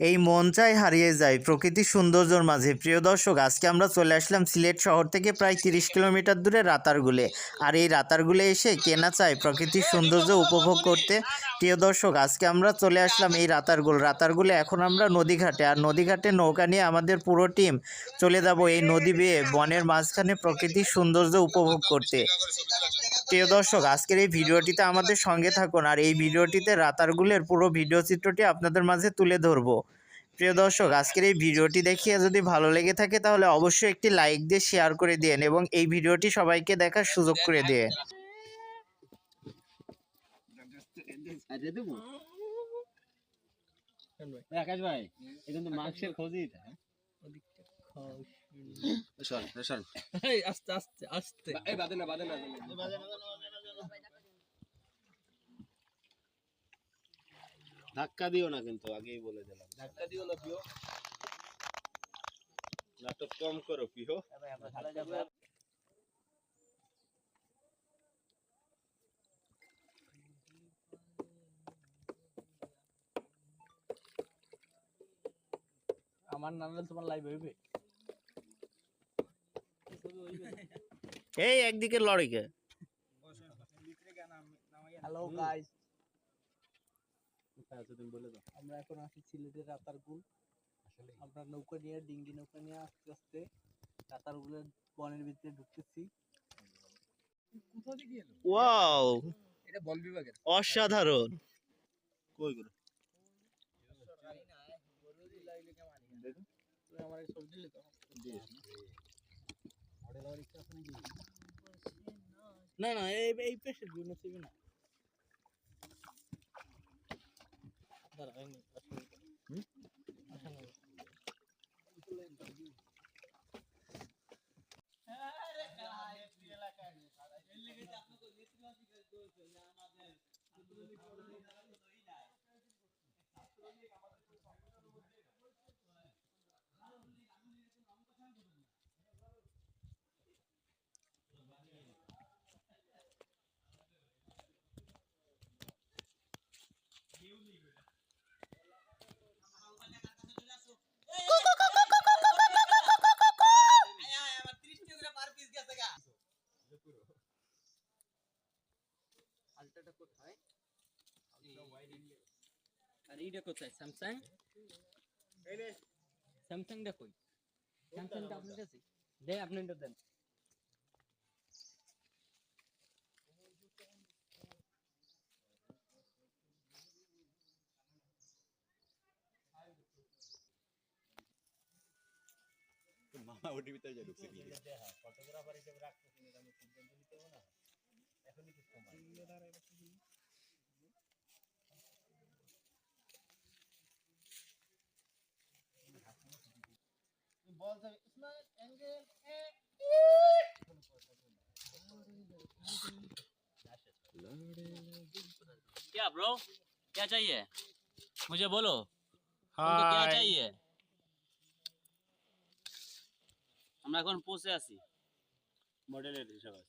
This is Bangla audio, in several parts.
এই মন চাই হারিয়ে যায় প্রকৃতির সৌন্দর্যের মাঝে। প্রিয় দর্শক, আজকে আমরা চলে আসলাম সিলেট শহর থেকে প্রায় 30 কিলোমিটার দূরে রাতারগুলে। আর এই রাতারগুলে এসে কেনা চাই প্রকৃতির সৌন্দর্য উপভোগ করতে। প্রিয় দর্শক, আজকে আমরা চলে আসলাম এই রাতারগুলে। এখন আমরা নদীঘাটে, আর নদীঘাটে নৌকা নিয়ে আমাদের পুরো টিম চলে যাব এই নদী বেয়ে বনের মাঝখানে প্রকৃতির সৌন্দর্য উপভোগ করতে। প্রিয় দর্শক, আজকের এই ভিডিওটিতে আমাদের সঙ্গে থাকুন, আর এই ভিডিওটিতে রাতারগুলের পুরো ভিডিও চিত্রটি আপনাদের মাঝে তুলে ধরব। প্রিয় দর্শক, আজকের এই ভিডিওটি দেখিয়ে যদি ভালো লেগে থাকে তাহলে অবশ্যই একটি লাইক দিয়ে শেয়ার করে দিন এবং এই ভিডিওটি সবাইকে দেখার সুযোগ করে দিন। আকাশ ভাই, এখন তো মাংসের খোঁজই আস্তে আস্তে আস্তে বাদে না ধাক্কা দিও না, কিন্তু আগেই বলে দিলাম ধাক্কা দিও না পিও, নাটক কম করো পিও। আমার নামে তোমার লাইভ হইবে। এই একদিকে লড়াইকে। হ্যালো গাইস, কোথায় আছো তুমি বলে দাও। আমরা এখন আছি সিলেটের রাতারগুল। আমরা নৌকা নিয়ে, ডিঙ্গি নৌকা নিয়ে আস্তে আস্তে রাতারগুলের বনের ভিতরে ঢুকতেছি। কোথা থেকে এলো? ওয়াও, এটা বন বিভাগের। অসাধারণ। কই গুলো তুই আমার এই সবজি দিলি তো দিস মডেল আর ইচ্ছা আছে নাকি? না না, এই পেশে জন্য ছিবি না। দাঁড়া আমি আলট্রাটা কোথায়? আর এইটা কোথায়? স্যামসাং? এই রে স্যামসাংটা কই? স্যামসাংটা আপনার কাছে দেন, আপনি এটা দেন। মামা ওটিভিতে যা ঢুকছে কি ফটোগ্রাফার হিসেবে রাখতেছি না, আমি সিদ্ধান্ত নিতে হবে না এখনই কিছু সময় बॉल से इसमें एंगल क्या ब्रो, क्या चाहिए मुझे बोलो। तुमको क्या चाहिए? আমরা এখন পৌঁছে আছি মডেলের হিসাবে।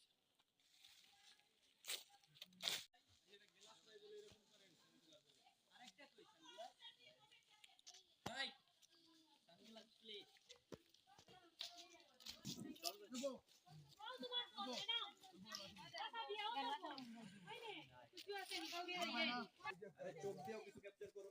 চোখ দিয়েও কিছু ক্যাপচার করো।